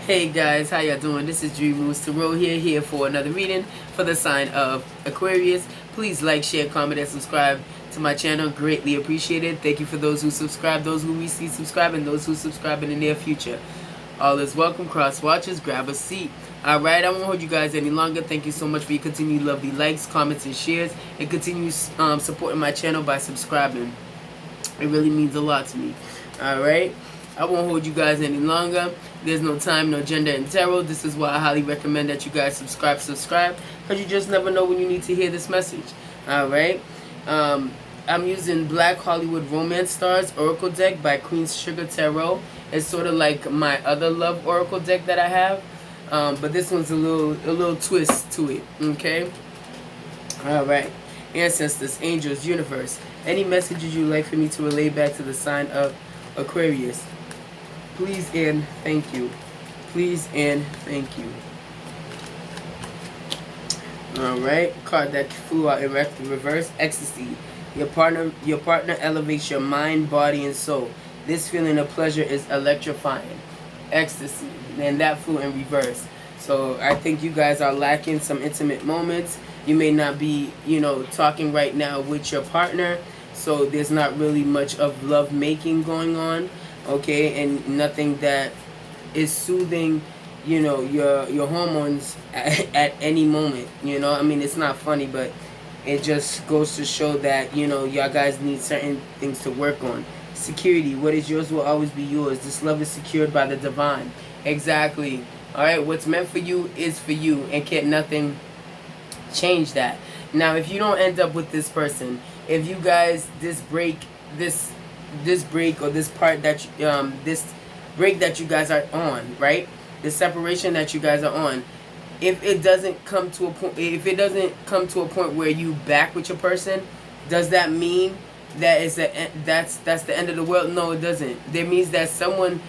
Hey guys, how y'all doing? This is Dream Moves Tarot here for another reading for the sign of Aquarius. Please like, share, comment, and subscribe to my channel. Greatly appreciated. Thank you for those who subscribe, those who recently subscribe, and those who subscribe in the near future. All is welcome. Cross watchers, grab a seat. Alright, I won't hold you guys any longer. Thank you so much for your continued lovely likes, comments, and shares, and continue supporting my channel by subscribing. It really means a lot to me. Alright, I won't hold you guys any longer. There's no time, no gender in tarot. This is why I highly recommend that you guys subscribe, because you just never know when you need to hear this message. Alright, I'm using Black Hollywood Romance Stars Oracle deck by Queen Sugar Tarot. It's sort of like my other love oracle deck that I have, but this one's a little twist to it. Okay. All right. Ancestors, angels, universe. Any messages you'd like for me to relay back to the sign of Aquarius? Please and thank you. Please and thank you. All right. Card that flew out in reverse. Ecstasy. Your partner elevates your mind, body, and soul. This feeling of pleasure is electrifying. Ecstasy. And that flew in reverse. So I think you guys are lacking some intimate moments. You may not be, talking right now with your partner. So there's not really much of love making going on. Okay, and nothing that is soothing, your hormones at any moment. I mean, it's not funny, but it just goes to show that, y'all guys need certain things to work on. Security. What is yours will always be yours. This love is secured by the divine. Exactly. Alright, what's meant for you is for you, and can't nothing change that. Now, if you don't end up with this person, if you guys, this break or this part that this break that you guys are on, right? The separation that you guys are on, if it doesn't come to a point where you back with your person, does that mean that that's the end of the world? No, it doesn't. That means that someone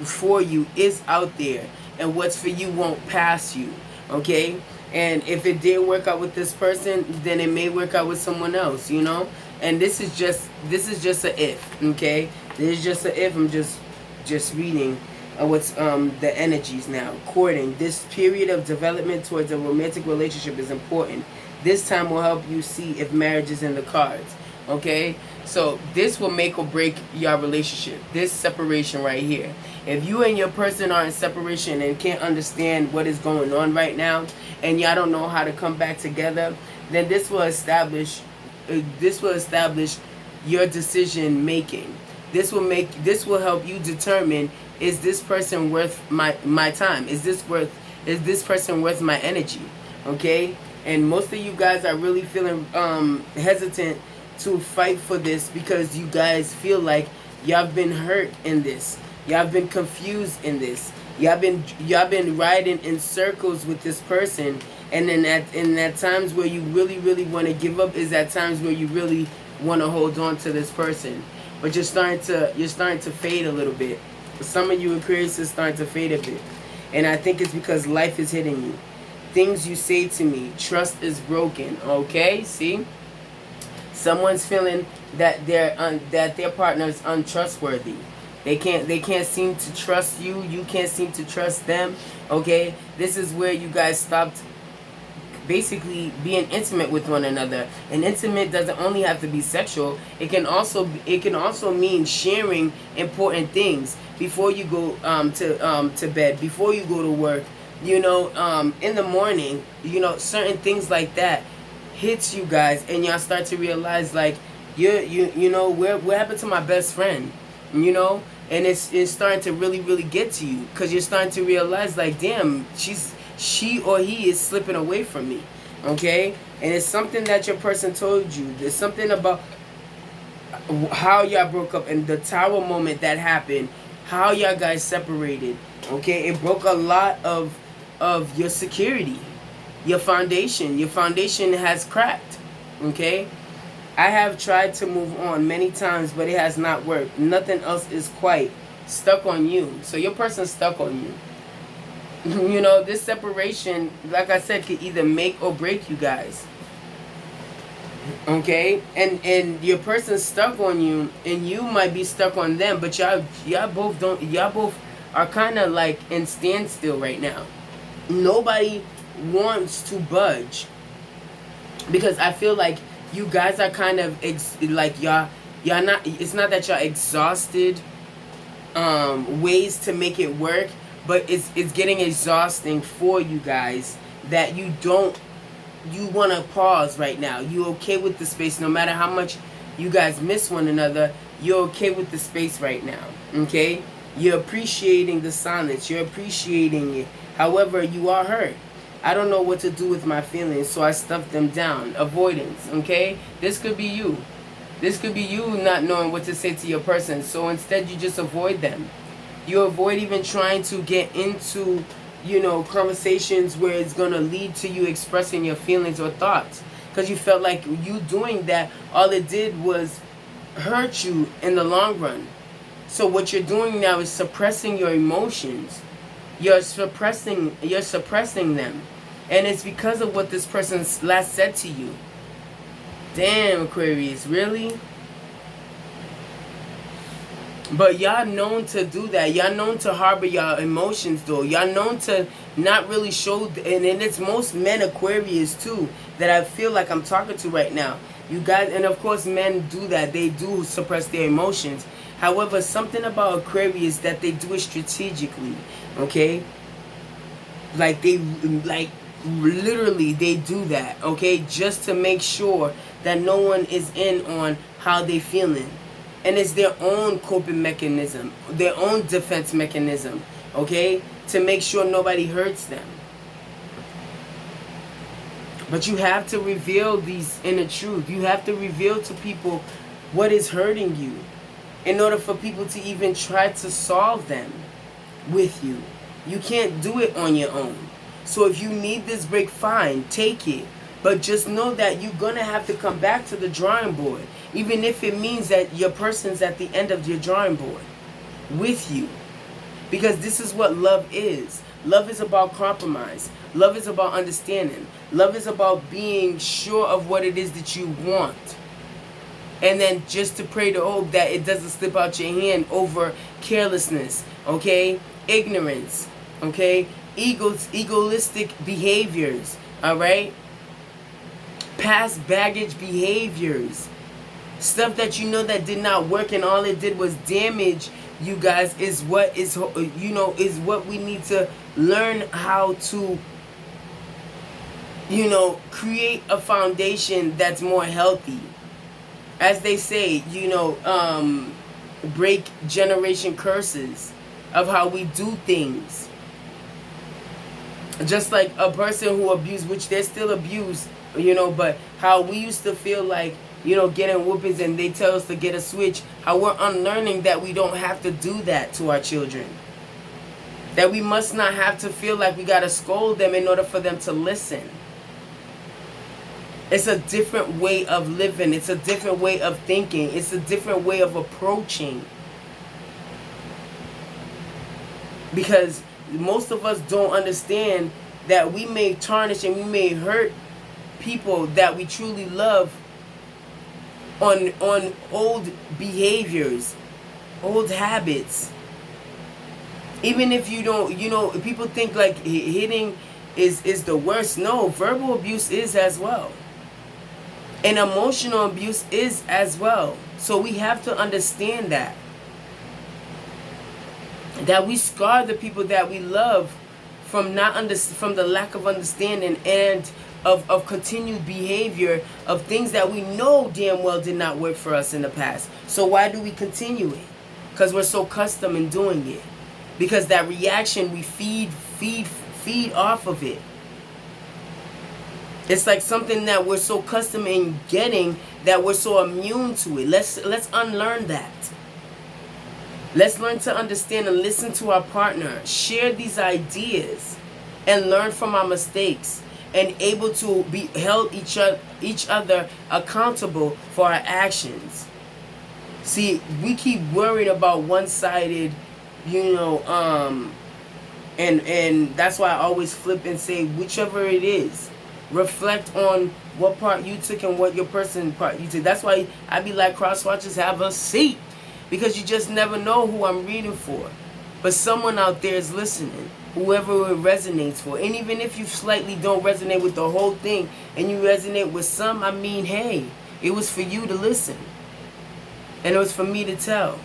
for you is out there, and what's for you won't pass you. Okay? And if it didn't work out with this person, then it may work out with someone else, And this is just a if, okay? This is just a if. I'm just reading what's the energies now. Courting. This period of development towards a romantic relationship is important. This time will help you see if marriage is in the cards. Okay? So this will make or break your relationship. This separation right here. If you and your person are in separation and can't understand what is going on right now, and y'all don't know how to come back together, then this will establish your decision making. This will help you determine, is this person worth my time? Is this person worth my energy? Okay? And most of you guys are really feeling hesitant to fight for this because you guys feel like y'all been hurt in this. Y'all been confused in this. Y'all been riding in circles with this person, and then at times where you really want to give up is at times where you really want to hold on to this person, but you're starting to fade a little bit. For some of you, Aquarius is starting to fade a bit, and I think it's because life is hitting you. Things you say to me, trust is broken. Okay, see, someone's feeling that their partner is untrustworthy. They can't seem to trust you. You can't seem to trust them. Okay? This is where you guys stopped basically being intimate with one another. And intimate doesn't only have to be sexual. It can also mean sharing important things before you go to bed, before you go to work. In the morning, certain things like that hits you guys, and y'all start to realize, like, what happened to my best friend? And it's starting to really get to you, because you're starting to realize, like, damn, she or he is slipping away from me. Okay? And it's something that your person told you. There's something about how y'all broke up, and the tower moment that happened, how y'all guys separated. Okay? It broke a lot of your security, your foundation. Your foundation has cracked. Okay? I have tried to move on many times, but it has not worked. Nothing else is quite stuck on you. So your person's stuck on you. This separation, like I said, could either make or break you guys. Okay? And your person's stuck on you, and you might be stuck on them, but y'all both are kind of like in standstill right now. Nobody wants to budge, because I feel like you guys are kind of like y'all not, it's not that y'all exhausted ways to make it work, but it's getting exhausting for you guys, that you want to pause right now. You okay with the space, no matter how much you guys miss one another. You're okay with the space right now, okay? You're appreciating the silence, you're appreciating it. However, you are hurt. I don't know what to do with my feelings, so I stuff them down. Avoidance, okay? This could be you. This could be you not knowing what to say to your person, so instead you just avoid them. You avoid even trying to get into, conversations where it's going to lead to you expressing your feelings or thoughts. Because you felt like you doing that, all it did was hurt you in the long run. So what you're doing now is suppressing your emotions. You're suppressing them. And it's because of what this person last said to you. Damn, Aquarius, really? But y'all known to do that. Y'all known to harbor y'all emotions, though. Y'all known to not really show, and it's most men Aquarius too that I feel like I'm talking to right now. You guys, and of course men do that. They do suppress their emotions. However, something about Aquarius that they do it strategically, okay? Like literally they do that, okay? Just to make sure that no one is in on how they feeling. And it's their own coping mechanism, their own defense mechanism, okay? To make sure nobody hurts them. But you have to reveal these inner truths. You have to reveal to people what is hurting you in order for people to even try to solve them with you. You can't do it on your own. So if you need this break, fine, take it. But just know that you're going to have to come back to the drawing board. Even if it means that your person's at the end of your drawing board with you. Because this is what love is. Love is about compromise. Love is about understanding. Love is about being sure of what it is that you want. And then just to pray to hope that it doesn't slip out your hand over carelessness, okay? Ignorance, okay? Egoistic behaviors, all right? Past baggage behaviors. Stuff that you know that did not work and all it did was damage you guys is what is, is what we need to learn how to, create a foundation that's more healthy. As they say, break generation curses of how we do things. Just like a person who abused, which they're still abused, but how we used to feel like, getting whoopings and they tell us to get a switch, how we're unlearning that we don't have to do that to our children. That we must not have to feel like we got to scold them in order for them to listen. It's a different way of living. It's a different way of thinking. It's a different way of approaching. Because most of us don't understand that we may tarnish and we may hurt people that we truly love on old behaviors, old habits. Even if you don't, people think like hitting is the worst. No, verbal abuse is as well. And emotional abuse is as well. So we have to understand that we scar the people that we love from from the lack of understanding and of continued behavior of things that we know damn well did not work for us in the past. So why do we continue it? Because we're so accustomed in doing it. Because that reaction, we feed off of it. It's like something that we're so accustomed in getting that we're so immune to it. Let's unlearn that. Let's learn to understand and listen to our partner. Share these ideas and learn from our mistakes. And able to be held each other accountable for our actions. See, we keep worrying about one-sided, and that's why I always flip and say, whichever it is, reflect on what part you took and what your person part you took. That's why I be like, cross watchers, have a seat, because you just never know who I'm reading for. But someone out there is listening, whoever it resonates for. And even if you slightly don't resonate with the whole thing and you resonate with some, I mean, hey, it was for you to listen. And it was for me to tell.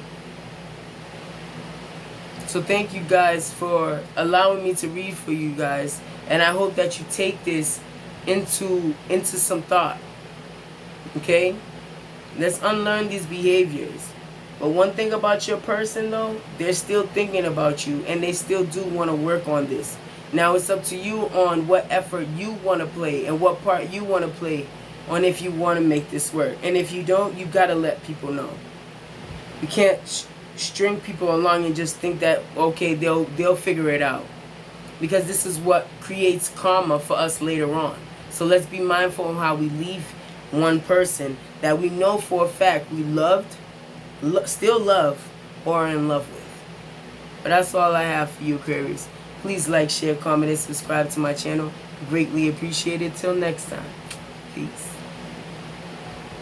So thank you guys for allowing me to read for you guys. And I hope that you take this into some thought. Okay? Let's unlearn these behaviors. But one thing about your person, though, they're still thinking about you, and they still do want to work on this. Now it's up to you on what effort you want to play and what part you want to play on if you want to make this work. And if you don't, you got to let people know. You can't string people along and just think that, okay, they'll figure it out. Because this is what creates karma for us later on. So let's be mindful of how we leave one person that we know for a fact we loved, still love, or are in love with. But that's all I have for you, Aquarius. Please like, share, comment, and subscribe to my channel. Greatly appreciated. Till next time. Peace.